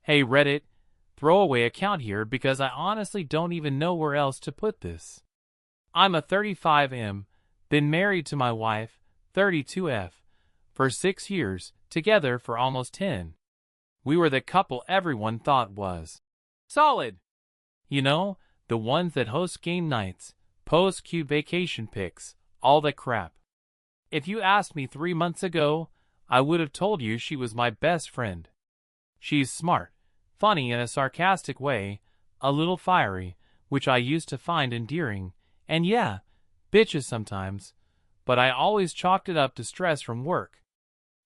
Hey Reddit, throwaway account here because I honestly don't even know where else to put this. I'm a 35M, been married to my wife, 32F, for 6 years, together for almost 10. We were the couple everyone thought was solid. You know, the ones that host game nights, post cute vacation pics, all that crap. If you asked me 3 months ago, I would have told you she was my best friend. She's smart, funny in a sarcastic way, a little fiery, which I used to find endearing, and yeah, bitches sometimes, but I always chalked it up to stress from work.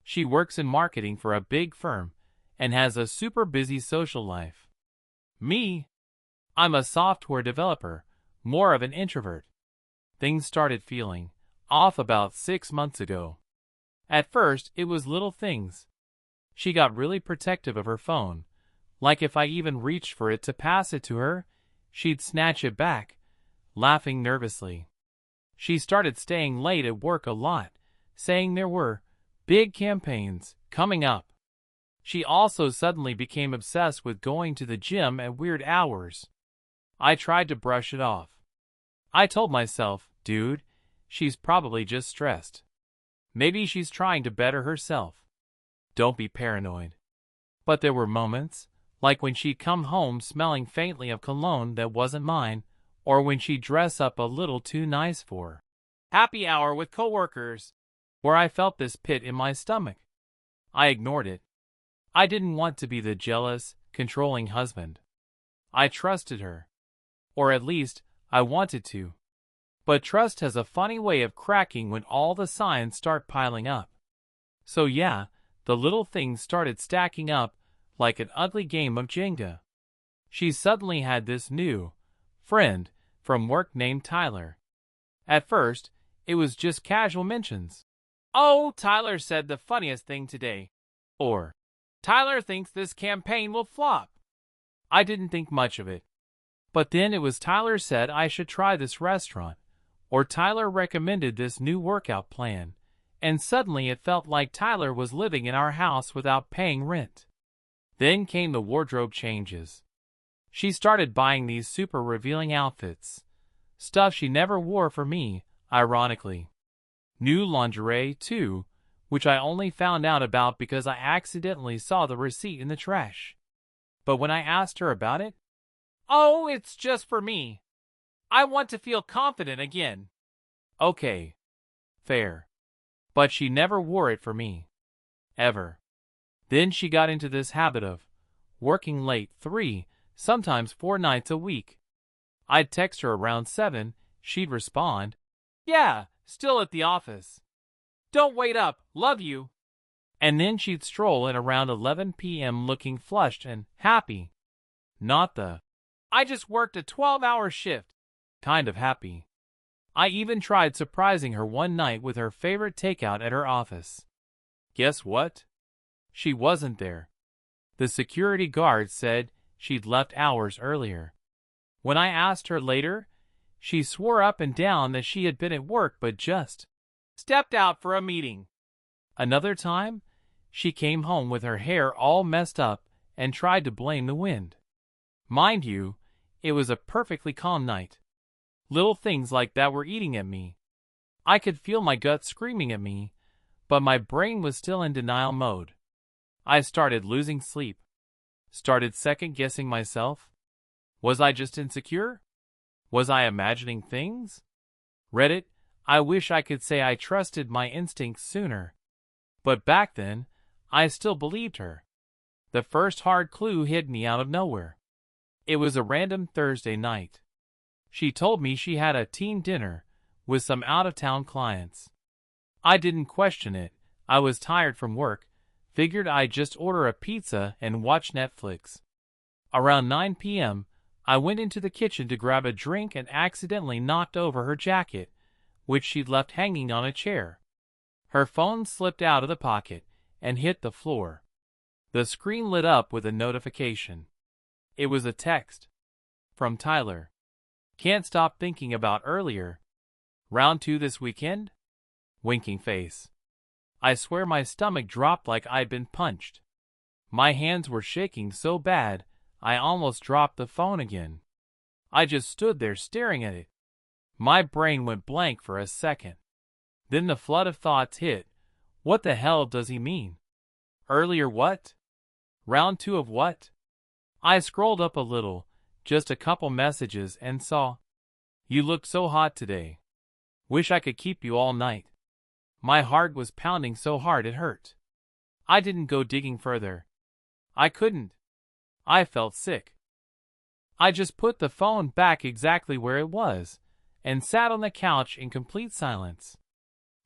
She works in marketing for a big firm and has a super busy social life. Me? I'm a software developer, more of an introvert. Things started feeling off about 6 months ago. At first, it was little things. She got really protective of her phone. Like if I even reached for it to pass it to her, she'd snatch it back, laughing nervously. She started staying late at work a lot, saying there were big campaigns coming up. She also suddenly became obsessed with going to the gym at weird hours. I tried to brush it off. I told myself, dude, she's probably just stressed. Maybe she's trying to better herself. Don't be paranoid. But there were moments, like when she'd come home smelling faintly of cologne that wasn't mine, or when she'd dress up a little too nice for happy hour with coworkers, where I felt this pit in my stomach. I ignored it. I didn't want to be the jealous, controlling husband. I trusted her. Or at least, I wanted to. But trust has a funny way of cracking when all the signs start piling up. So yeah, the little things started stacking up like an ugly game of Jenga. She suddenly had this new friend from work named Tyler. At first, it was just casual mentions. Oh, Tyler said the funniest thing today. Or, Tyler thinks this campaign will flop. I didn't think much of it. But then it was Tyler said I should try this restaurant. Or Tyler recommended this new workout plan. And suddenly it felt like Tyler was living in our house without paying rent. Then came the wardrobe changes. She started buying these super revealing outfits. Stuff she never wore for me, ironically. New lingerie, too, which I only found out about because I accidentally saw the receipt in the trash. But when I asked her about it, "Oh, it's just for me. I want to feel confident again." Okay. Fair. But she never wore it for me. Ever. Then she got into this habit of working late 3, sometimes 4 nights a week. I'd text her around 7, she'd respond, "Yeah, still at the office. Don't wait up, love you." And then she'd stroll in around 11 p.m. looking flushed and happy. Not the, "I just worked a 12-hour shift," kind of happy. I even tried surprising her one night with her favorite takeout at her office. Guess what? She wasn't there. The security guard said she'd left hours earlier. When I asked her later, she swore up and down that she had been at work but just stepped out for a meeting. Another time, she came home with her hair all messed up and tried to blame the wind. Mind you, it was a perfectly calm night. Little things like that were eating at me. I could feel my gut screaming at me, but my brain was still in denial mode. I started losing sleep. Started second-guessing myself. Was I just insecure? Was I imagining things? Reddit, I wish I could say I trusted my instincts sooner. But back then, I still believed her. The first hard clue hit me out of nowhere. It was a random Thursday night. She told me she had a team dinner with some out-of-town clients. I didn't question it. I was tired from work, figured I'd just order a pizza and watch Netflix. Around 9 p.m., I went into the kitchen to grab a drink and accidentally knocked over her jacket, which she'd left hanging on a chair. Her phone slipped out of the pocket and hit the floor. The screen lit up with a notification. It was a text. From Tyler. "Can't stop thinking about earlier. Round 2 this weekend?" Winking face. I swear my stomach dropped like I'd been punched. My hands were shaking so bad, I almost dropped the phone again. I just stood there staring at it. My brain went blank for a second. Then the flood of thoughts hit. What the hell does he mean? Earlier what? Round 2 of what? I scrolled up a little, just a couple messages, and saw, "You looked so hot today. Wish I could keep you all night." My heart was pounding so hard it hurt. I didn't go digging further. I couldn't. I felt sick. I just put the phone back exactly where it was, and sat on the couch in complete silence.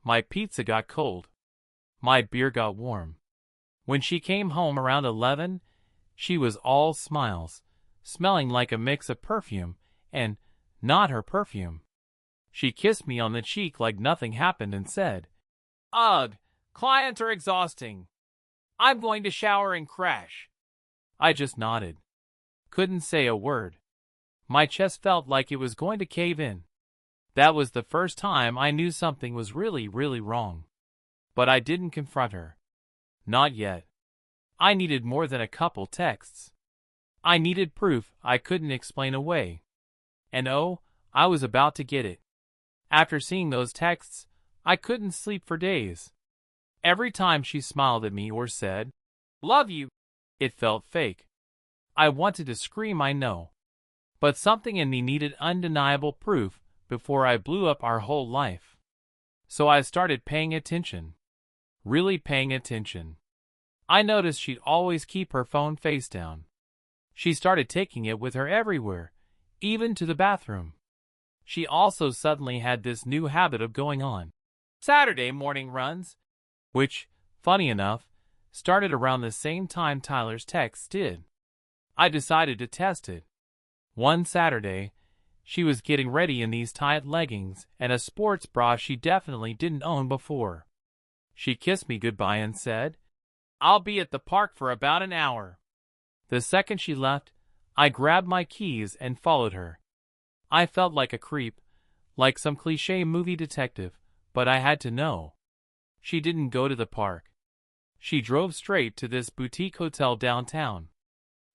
My pizza got cold. My beer got warm. When she came home around 11, she was all smiles, smelling like a mix of perfume and not her perfume. She kissed me on the cheek like nothing happened and said, "Ugh, clients are exhausting. I'm going to shower and crash." I just nodded. Couldn't say a word. My chest felt like it was going to cave in. That was the first time I knew something was really, really wrong. But I didn't confront her. Not yet. I needed more than a couple texts. I needed proof I couldn't explain away. And oh, I was about to get it. After seeing those texts, I couldn't sleep for days. Every time she smiled at me or said, "Love you," it felt fake. I wanted to scream I know. But something in me needed undeniable proof before I blew up our whole life. So I started paying attention. Really paying attention. I noticed she'd always keep her phone face down. She started taking it with her everywhere, even to the bathroom. She also suddenly had this new habit of going on Saturday morning runs, which, funny enough, started around the same time Tyler's texts did. I decided to test it. One Saturday, she was getting ready in these tight leggings and a sports bra she definitely didn't own before. She kissed me goodbye and said, "I'll be at the park for about an hour." The second she left, I grabbed my keys and followed her. I felt like a creep, like some cliché movie detective, but I had to know. She didn't go to the park. She drove straight to this boutique hotel downtown.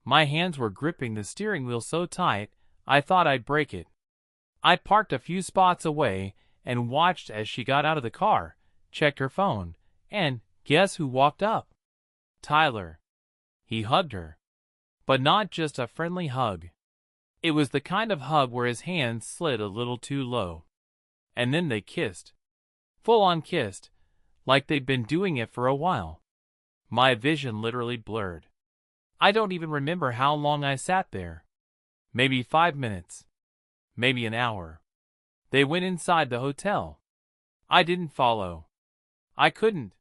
My hands were gripping the steering wheel so tight, I thought I'd break it. I parked a few spots away and watched as she got out of the car, checked her phone, and guess who walked up? Tyler. He hugged her. But not just a friendly hug. It was the kind of hug where his hands slid a little too low. And then they kissed. Full-on kissed, like they'd been doing it for a while. My vision literally blurred. I don't even remember how long I sat there. Maybe 5 minutes. Maybe an hour. They went inside the hotel. I didn't follow. I couldn't.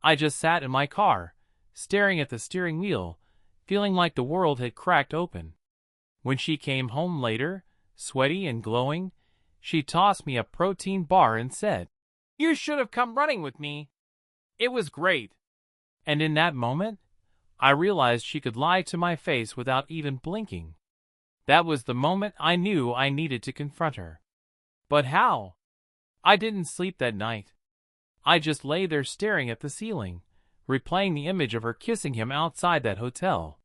I just sat in my car, staring at the steering wheel, feeling like the world had cracked open. When she came home later, sweaty and glowing, she tossed me a protein bar and said, "You should have come running with me. It was great." And in that moment, I realized she could lie to my face without even blinking. That was the moment I knew I needed to confront her. But how? I didn't sleep that night. I just lay there staring at the ceiling, replaying the image of her kissing him outside that hotel.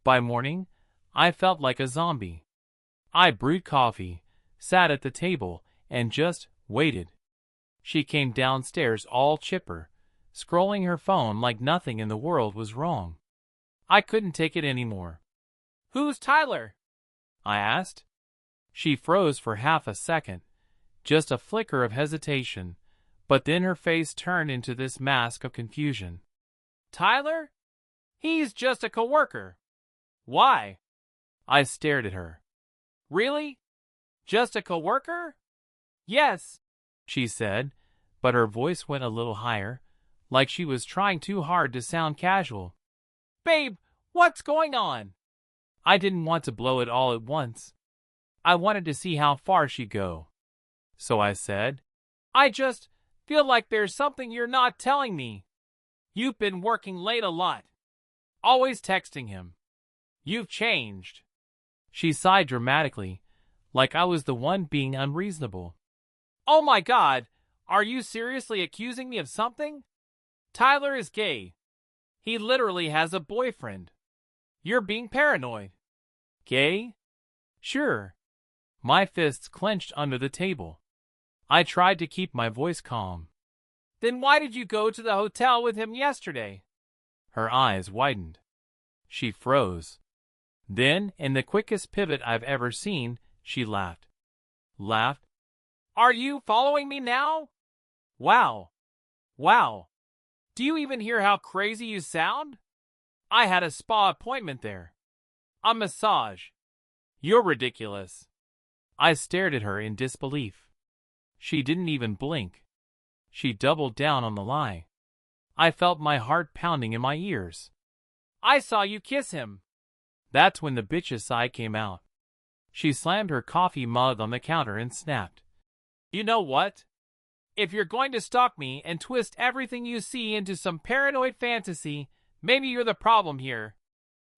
By morning, I felt like a zombie. I brewed coffee, sat at the table, and just waited. She came downstairs all chipper, scrolling her phone like nothing in the world was wrong. I couldn't take it anymore. "Who's Tyler?" I asked. She froze for half a second, just a flicker of hesitation, but then her face turned into this mask of confusion. "Tyler? He's just a coworker." "Why?" I stared at her. "Really? Just a coworker?" "Yes," she said, but her voice went a little higher, like she was trying too hard to sound casual. "Babe, what's going on?" I didn't want to blow it all at once. I wanted to see how far she'd go. So I said, "I just feel like there's something you're not telling me. You've been working late a lot. Always texting him. You've changed." She sighed dramatically, like I was the one being unreasonable. "Oh my God, are you seriously accusing me of something? Tyler is gay. He literally has a boyfriend. You're being paranoid. Gay? Sure. My fists clenched under the table. I tried to keep my voice calm. Then why did you go to the hotel with him yesterday? Her eyes widened. She froze. Then, in the quickest pivot I've ever seen, she laughed. Laughed? Are you following me now? Wow. Wow. Do you even hear how crazy you sound? I had a spa appointment there. A massage. You're ridiculous. I stared at her in disbelief. She didn't even blink. She doubled down on the lie. I felt my heart pounding in my ears. I saw you kiss him. That's when the bitch's side came out. She slammed her coffee mug on the counter and snapped. You know what? If you're going to stalk me and twist everything you see into some paranoid fantasy, maybe you're the problem here.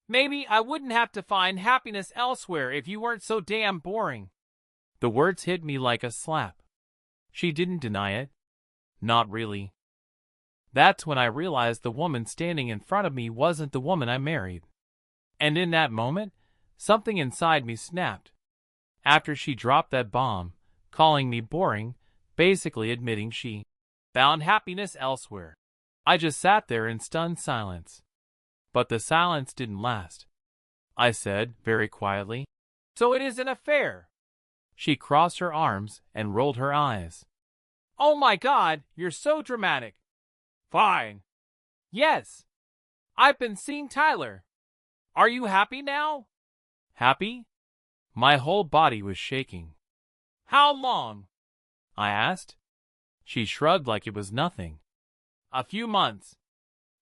Maybe I wouldn't have to find happiness elsewhere if you weren't so damn boring. The words hit me like a slap. She didn't deny it. Not really. That's when I realized the woman standing in front of me wasn't the woman I married. And in that moment, something inside me snapped. After she dropped that bomb, calling me boring, basically admitting she found happiness elsewhere, I just sat there in stunned silence. But the silence didn't last. I said, very quietly, So it is an affair. She crossed her arms and rolled her eyes. Oh my God, you're so dramatic. Fine. Yes. I've been seeing Tyler. Are you happy now? Happy? My whole body was shaking. How long? I asked. She shrugged like it was nothing. A few months.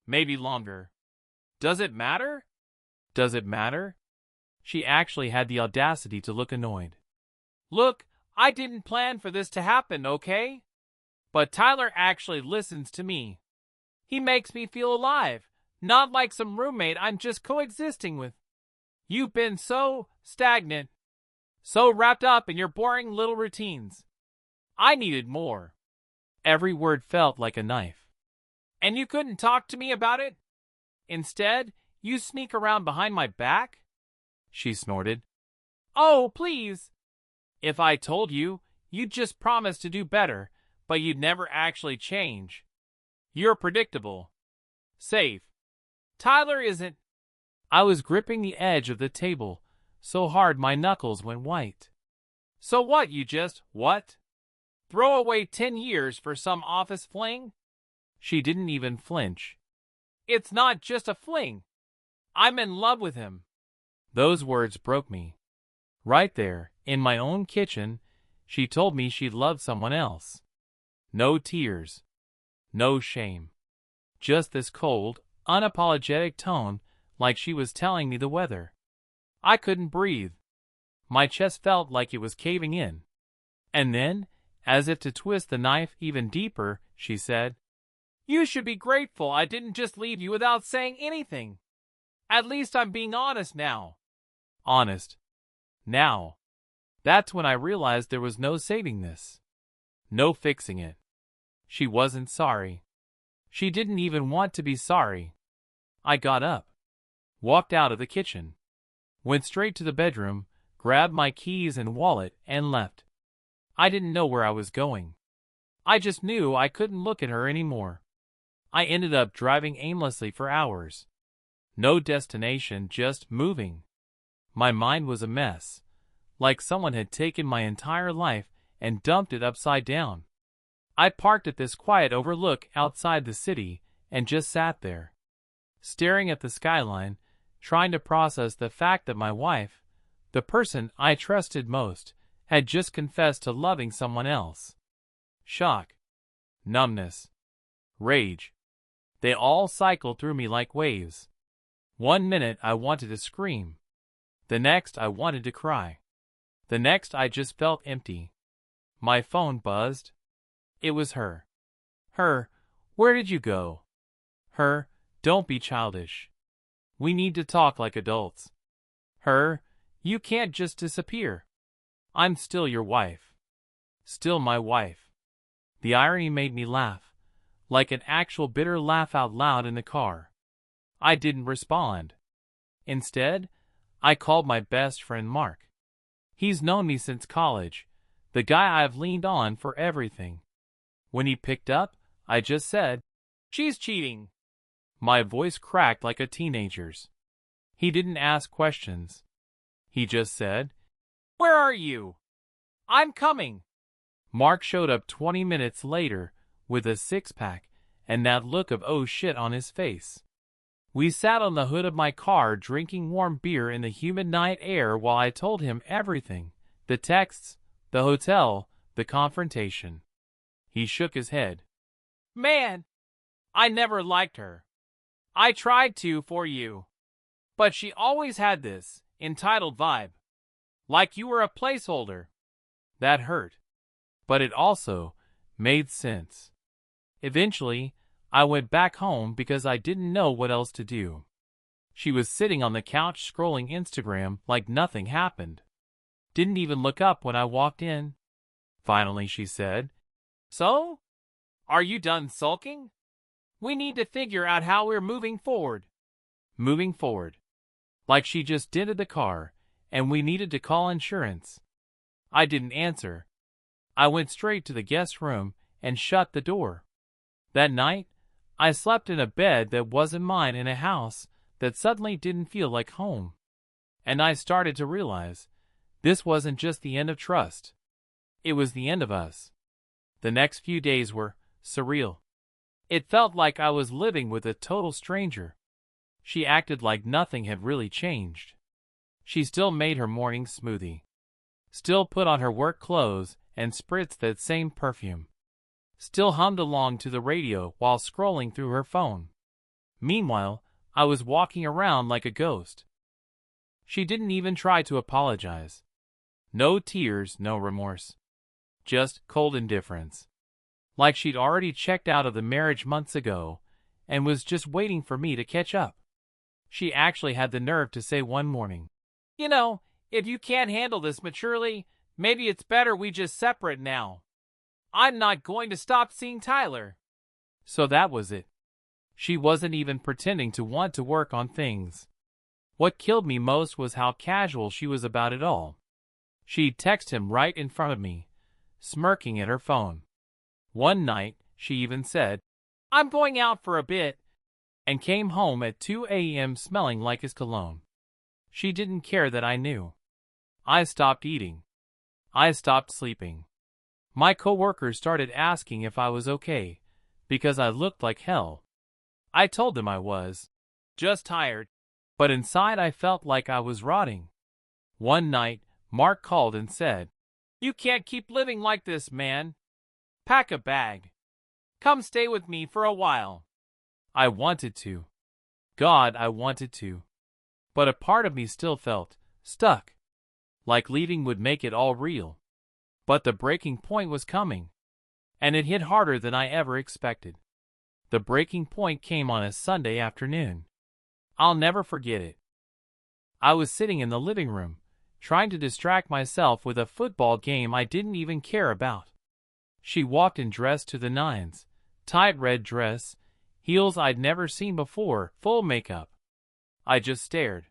Maybe longer. Does it matter? Does it matter? She actually had the audacity to look annoyed. Look, I didn't plan for this to happen, okay? But Tyler actually listens to me. He makes me feel alive, not like some roommate I'm just coexisting with. You've been so stagnant, so wrapped up in your boring little routines. I needed more. Every word felt like a knife. And you couldn't talk to me about it? Instead, you sneak around behind my back? She snorted. Oh, please. If I told you, you'd just promise to do better, but you'd never actually change. You're predictable. Safe. Tyler isn't. I was gripping the edge of the table so hard my knuckles went white. So what, you just, what? Throw away 10 years for some office fling? She didn't even flinch. It's not just a fling. I'm in love with him. Those words broke me. Right there, in my own kitchen, she told me she loved someone else. No tears. No shame. Just this cold, unapologetic tone, like she was telling me the weather. I couldn't breathe. My chest felt like it was caving in. And then, as if to twist the knife even deeper, she said, You should be grateful I didn't just leave you without saying anything. At least I'm being honest now. Honest. Now. That's when I realized there was no saving this. No fixing it. She wasn't sorry. She didn't even want to be sorry. I got up, walked out of the kitchen, went straight to the bedroom, grabbed my keys and wallet, and left. I didn't know where I was going. I just knew I couldn't look at her anymore. I ended up driving aimlessly for hours. No destination, just moving. My mind was a mess, like someone had taken my entire life and dumped it upside down. I parked at this quiet overlook outside the city and just sat there, staring at the skyline, trying to process the fact that my wife, the person I trusted most, had just confessed to loving someone else. Shock, numbness, rage. They all cycled through me like waves. 1 minute I wanted to scream. The next I wanted to cry. The next I just felt empty. My phone buzzed. It was her. Her, where did you go? Her, don't be childish. We need to talk like adults. Her, you can't just disappear. I'm still your wife. Still my wife. The irony made me laugh, like an actual bitter laugh out loud in the car. I didn't respond. Instead, I called my best friend Mark. He's known me since college, the guy I've leaned on for everything. When he picked up, I just said, "She's cheating." My voice cracked like a teenager's. He didn't ask questions. He just said, "Where are you? I'm coming." Mark showed up 20 minutes later with a six-pack and that look of oh shit on his face. We sat on the hood of my car drinking warm beer in the humid night air while I told him everything. The texts, the hotel, the confrontation. He shook his head. "Man, I never liked her. I tried to for you. But she always had this entitled vibe. Like you were a placeholder." That hurt. But it also made sense. Eventually, I went back home because I didn't know what else to do. She was sitting on the couch scrolling Instagram like nothing happened. Didn't even look up when I walked in. Finally, she said, "So? Are you done sulking? We need to figure out how we're moving forward." Moving forward. Like she just dented the car, and we needed to call insurance. I didn't answer. I went straight to the guest room and shut the door. That night, I slept in a bed that wasn't mine in a house that suddenly didn't feel like home. And I started to realize this wasn't just the end of trust. It was the end of us. The next few days were surreal. It felt like I was living with a total stranger. She acted like nothing had really changed. She still made her morning smoothie. Still put on her work clothes and spritzed that same perfume. Still hummed along to the radio while scrolling through her phone. Meanwhile, I was walking around like a ghost. She didn't even try to apologize. No tears, no remorse. Just cold indifference. Like she'd already checked out of the marriage months ago and was just waiting for me to catch up. She actually had the nerve to say one morning, "You know, if you can't handle this maturely, maybe it's better we just separate now. I'm not going to stop seeing Tyler." So that was it. She wasn't even pretending to want to work on things. What killed me most was how casual she was about it all. She'd text him right in front of me, smirking at her phone. One night, she even said, "I'm going out for a bit," and came home at 2 a.m. smelling like his cologne. She didn't care that I knew. I stopped eating. I stopped sleeping. My coworkers started asking if I was okay, because I looked like hell. I told them I was. Just tired. But inside I felt like I was rotting. One night, Mark called and said, "You can't keep living like this, man. Pack a bag. Come stay with me for a while." I wanted to. God, I wanted to. But a part of me still felt stuck. Like leaving would make it all real. But the breaking point was coming. And it hit harder than I ever expected. The breaking point came on a Sunday afternoon. I'll never forget it. I was sitting in the living room, trying to distract myself with a football game I didn't even care about. She walked in dressed to the nines, tight red dress, heels I'd never seen before, full makeup. I just stared.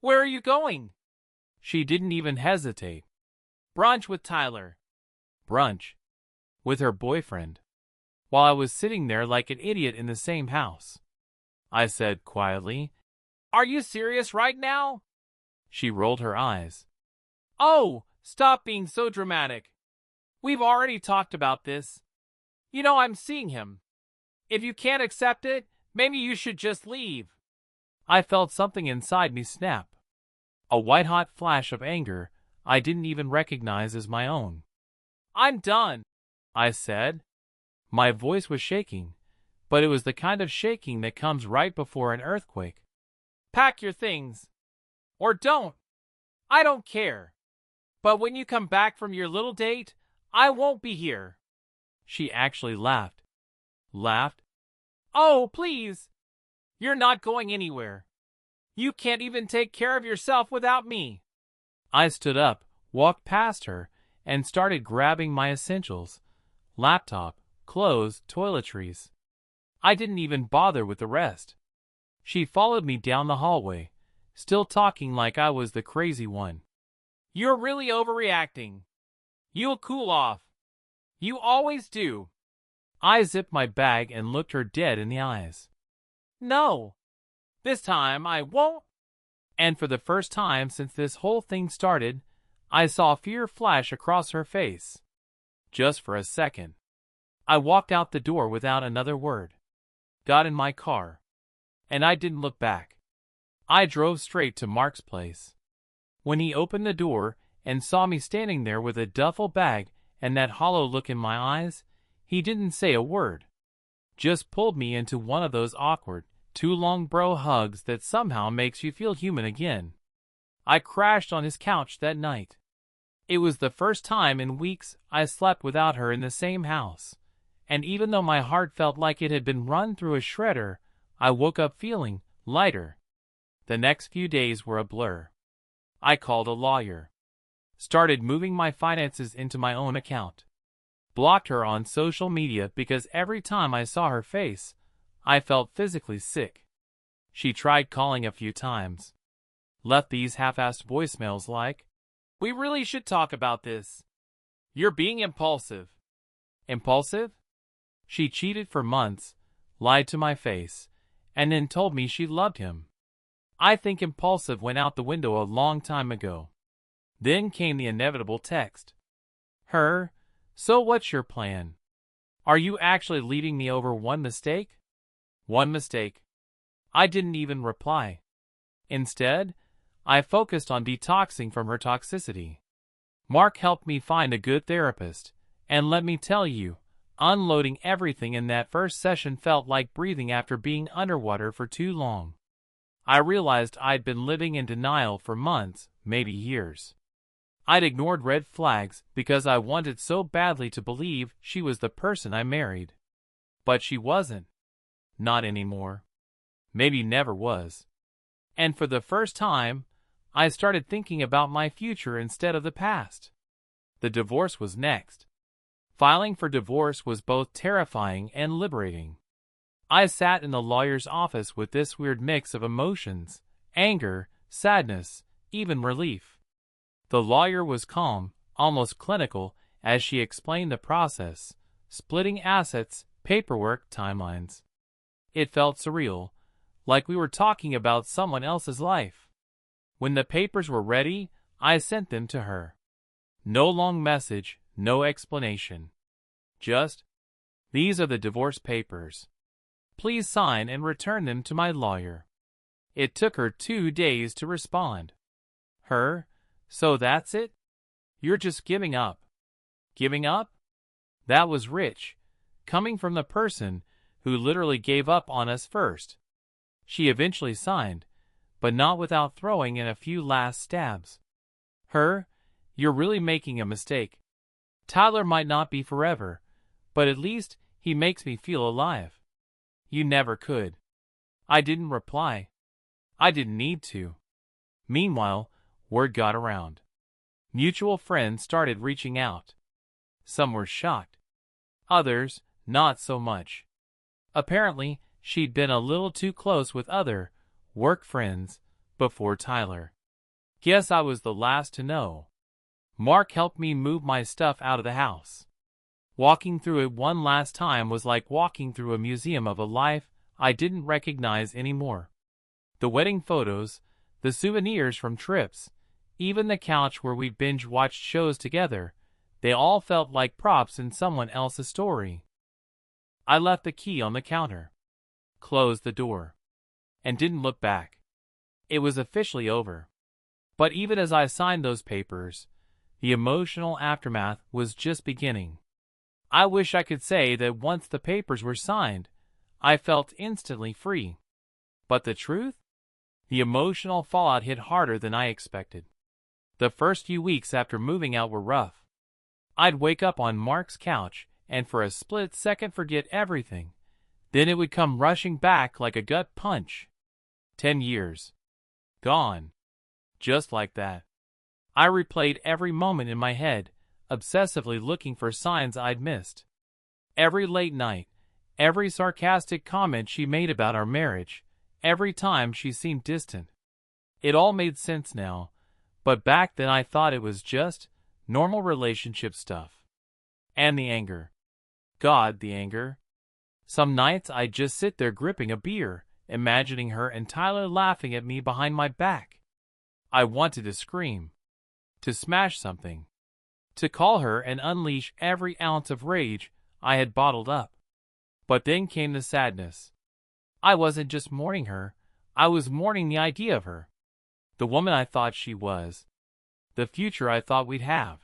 "Where are you going?" She didn't even hesitate. "Brunch with Tyler." Brunch. With her boyfriend. While I was sitting there like an idiot in the same house. I said quietly, "Are you serious right now?" She rolled her eyes. "Oh, stop being so dramatic. We've already talked about this. You know I'm seeing him. If you can't accept it, maybe you should just leave." I felt something inside me snap. A white-hot flash of anger I didn't even recognize as my own. "I'm done," I said. My voice was shaking, but it was the kind of shaking that comes right before an earthquake. "Pack your things. Or don't. I don't care. But when you come back from your little date, I won't be here." She actually laughed. Laughed? "Oh, please. You're not going anywhere. You can't even take care of yourself without me." I stood up, walked past her, and started grabbing my essentials. Laptop, clothes, toiletries. I didn't even bother with the rest. She followed me down the hallway, still talking like I was the crazy one. "You're really overreacting. You'll cool off. You always do." I zipped my bag and looked her dead in the eyes. "No, this time I won't." And for the first time since this whole thing started, I saw fear flash across her face. Just for a second. I walked out the door without another word. Got in my car. And I didn't look back. I drove straight to Mark's place. When he opened the door and saw me standing there with a duffel bag and that hollow look in my eyes, he didn't say a word. Just pulled me into one of those awkward, too long bro hugs that somehow makes you feel human again. I crashed on his couch that night. It was the first time in weeks I slept without her in the same house, and even though my heart felt like it had been run through a shredder, I woke up feeling lighter. The next few days were a blur. I called a lawyer. Started moving my finances into my own account. Blocked her on social media because every time I saw her face, I felt physically sick. She tried calling a few times. Left these half-assed voicemails like, "We really should talk about this. You're being impulsive." Impulsive? She cheated for months, lied to my face, and then told me she loved him. I think impulsive went out the window a long time ago. Then came the inevitable text. "Her, so what's your plan? Are you actually leaving me over one mistake?" One mistake. I didn't even reply. Instead, I focused on detoxing from her toxicity. Mark helped me find a good therapist, and let me tell you, unloading everything in that first session felt like breathing after being underwater for too long. I realized I'd been living in denial for months, maybe years. I'd ignored red flags because I wanted so badly to believe she was the person I married. But she wasn't. Not anymore. Maybe never was. And for the first time, I started thinking about my future instead of the past. The divorce was next. Filing for divorce was both terrifying and liberating. I sat in the lawyer's office with this weird mix of emotions, anger, sadness, even relief. The lawyer was calm, almost clinical, as she explained the process, splitting assets, paperwork, timelines. It felt surreal, like we were talking about someone else's life. When the papers were ready, I sent them to her. No long message, no explanation. Just, "These are the divorce papers. Please sign and return them to my lawyer." It took her 2 days to respond. Her, "So that's it? You're just giving up." Giving up? That was rich, coming from the person who literally gave up on us first. She eventually signed, but not without throwing in a few last stabs. Her, "You're really making a mistake. Tyler might not be forever, but at least he makes me feel alive. You never could." I didn't reply. I didn't need to. Meanwhile, word got around. Mutual friends started reaching out. Some were shocked. Others, not so much. Apparently, she'd been a little too close with other work friends before Tyler. Guess I was the last to know. Mark helped me move my stuff out of the house. Walking through it one last time was like walking through a museum of a life I didn't recognize anymore. The wedding photos, the souvenirs from trips, even the couch where we binge-watched shows together, they all felt like props in someone else's story. I left the key on the counter, closed the door, and didn't look back. It was officially over. But even as I signed those papers, the emotional aftermath was just beginning. I wish I could say that once the papers were signed, I felt instantly free. But the truth? The emotional fallout hit harder than I expected. The first few weeks after moving out were rough. I'd wake up on Mark's couch and for a split second forget everything. Then it would come rushing back like a gut punch. 10 years. Gone. Just like that. I replayed every moment in my head, obsessively looking for signs I'd missed. Every late night, every sarcastic comment she made about our marriage, Every time she seemed distant. It all made sense now, but back then I thought it was just normal relationship stuff. And the anger. God, the anger. Some nights I'd just sit there gripping a beer, imagining her and Tyler laughing at me behind my back. I wanted to scream, to smash something, to call her and unleash every ounce of rage I had bottled up. But then came the sadness. I wasn't just mourning her, I was mourning the idea of her. The woman I thought she was. The future I thought we'd have.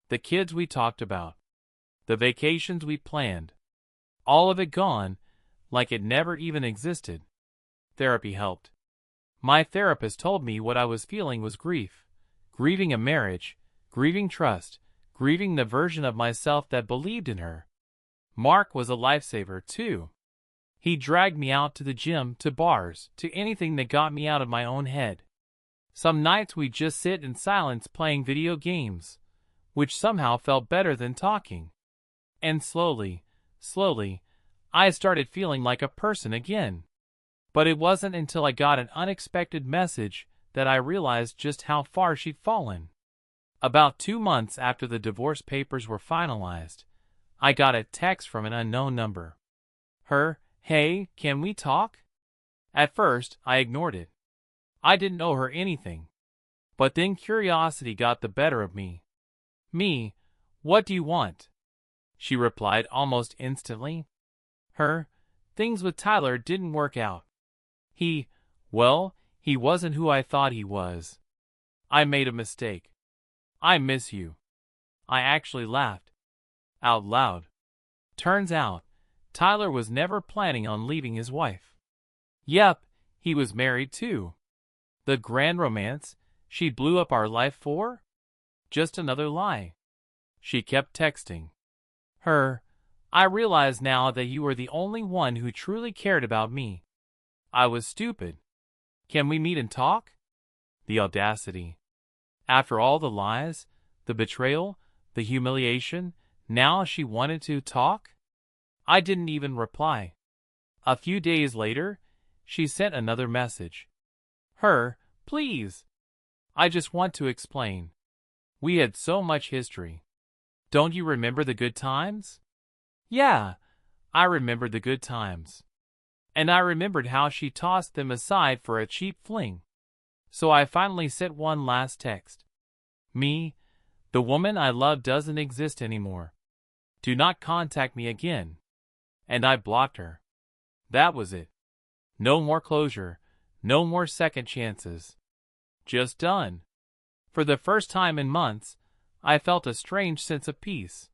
The kids we talked about. The vacations we planned. All of it gone, like it never even existed. Therapy helped. My therapist told me what I was feeling was grief. Grieving a marriage, grieving trust, grieving the version of myself that believed in her. Mark was a lifesaver, too. He dragged me out to the gym, to bars, to anything that got me out of my own head. Some nights we'd just sit in silence playing video games, which somehow felt better than talking. And slowly, I started feeling like a person again. But it wasn't until I got an unexpected message that I realized just how far she'd fallen. About 2 months after the divorce papers were finalized, I got a text from an unknown number. Hey, can we talk? At first, I ignored it. I didn't owe her anything. But then curiosity got the better of me. What do you want? She replied almost instantly. Things with Tyler didn't work out. He wasn't who I thought he was. I made a mistake. I miss you. I actually laughed. Out loud. Turns out, Tyler was never planning on leaving his wife. Yep, he was married too. The grand romance she blew up our life for? Just another lie. She kept texting. I realize now that you were the only one who truly cared about me. I was stupid. Can we meet and talk? The audacity. After all the lies, the betrayal, the humiliation, now she wanted to talk? I didn't even reply. A few days later, she sent another message. Please. I just want to explain. We had so much history. Don't you remember the good times? Yeah, I remembered the good times. And I remembered how she tossed them aside for a cheap fling. So I finally sent one last text. The woman I love doesn't exist anymore. Do not contact me again. And I blocked her. That was it. No more closure, no more second chances. Just done. For the first time in months, I felt a strange sense of peace.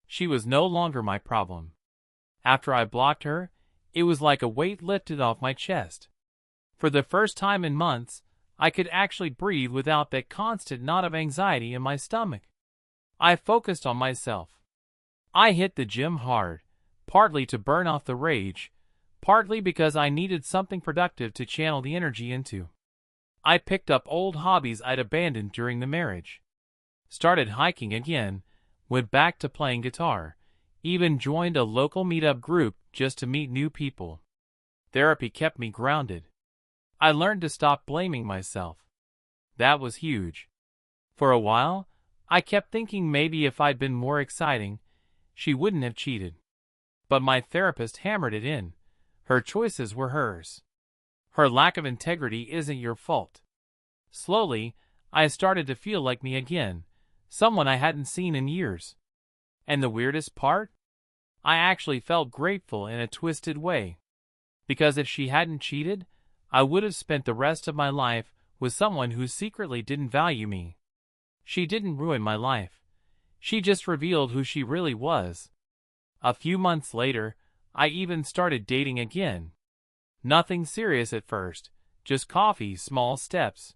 She was no longer my problem. After I blocked her, it was like a weight lifted off my chest. For the first time in months, I could actually breathe without that constant knot of anxiety in my stomach. I focused on myself. I hit the gym hard, partly to burn off the rage, partly because I needed something productive to channel the energy into. I picked up old hobbies I'd abandoned during the marriage. Started hiking again, went back to playing guitar, even joined a local meetup group just to meet new people. Therapy kept me grounded. I learned to stop blaming myself. That was huge. For a while, I kept thinking maybe if I'd been more exciting, she wouldn't have cheated. But my therapist hammered it in. Her choices were hers. Her lack of integrity isn't your fault. Slowly, I started to feel like me again, someone I hadn't seen in years. And the weirdest part? I actually felt grateful in a twisted way. Because if she hadn't cheated, I would have spent the rest of my life with someone who secretly didn't value me. She didn't ruin my life. She just revealed who she really was. A few months later, I even started dating again. Nothing serious at first, just coffee, small steps.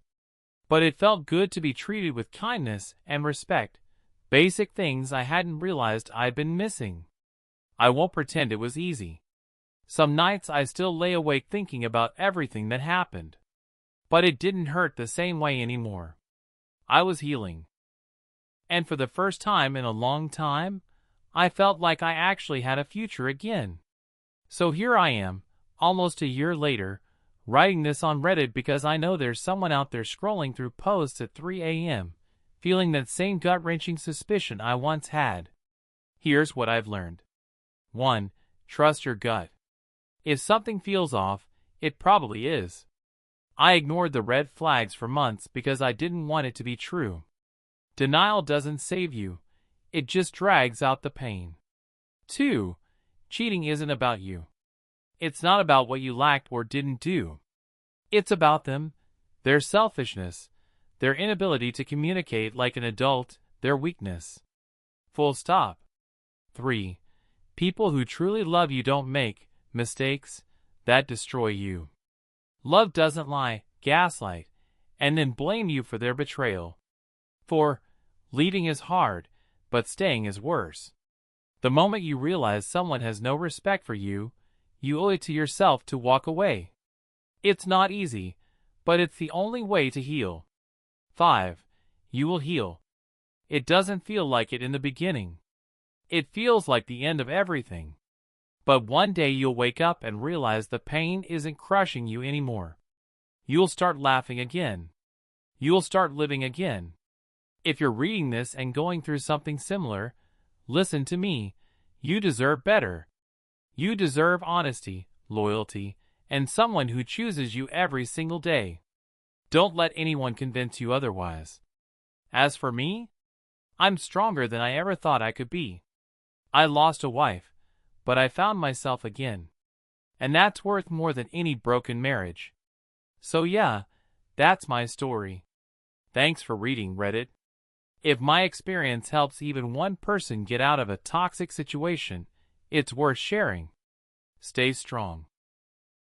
But it felt good to be treated with kindness and respect, basic things I hadn't realized I'd been missing. I won't pretend it was easy. Some nights I still lay awake thinking about everything that happened. But it didn't hurt the same way anymore. I was healing. And for the first time in a long time, I felt like I actually had a future again. So here I am, almost a year later, writing this on Reddit because I know there's someone out there scrolling through posts at 3 a.m., feeling that same gut-wrenching suspicion I once had. Here's what I've learned. 1. Trust your gut. If something feels off, it probably is. I ignored the red flags for months because I didn't want it to be true. Denial doesn't save you. It just drags out the pain. 2. Cheating isn't about you. It's not about what you lacked or didn't do. It's about them, their selfishness, their inability to communicate like an adult, their weakness. Full stop. 3. People who truly love you don't make mistakes that destroy you. Love doesn't lie, gaslight, and then blame you for their betrayal. 4. Leaving is hard, but staying is worse. The moment you realize someone has no respect for you, you owe it to yourself to walk away. It's not easy, but it's the only way to heal. 5. You will heal. It doesn't feel like it in the beginning. It feels like the end of everything. But one day you'll wake up and realize the pain isn't crushing you anymore. You'll start laughing again. You'll start living again. If you're reading this and going through something similar, listen to me. You deserve better. You deserve honesty, loyalty, and someone who chooses you every single day. Don't let anyone convince you otherwise. As for me, I'm stronger than I ever thought I could be. I lost a wife, but I found myself again. And that's worth more than any broken marriage. So yeah, that's my story. Thanks for reading, Reddit. If my experience helps even one person get out of a toxic situation, it's worth sharing. Stay strong.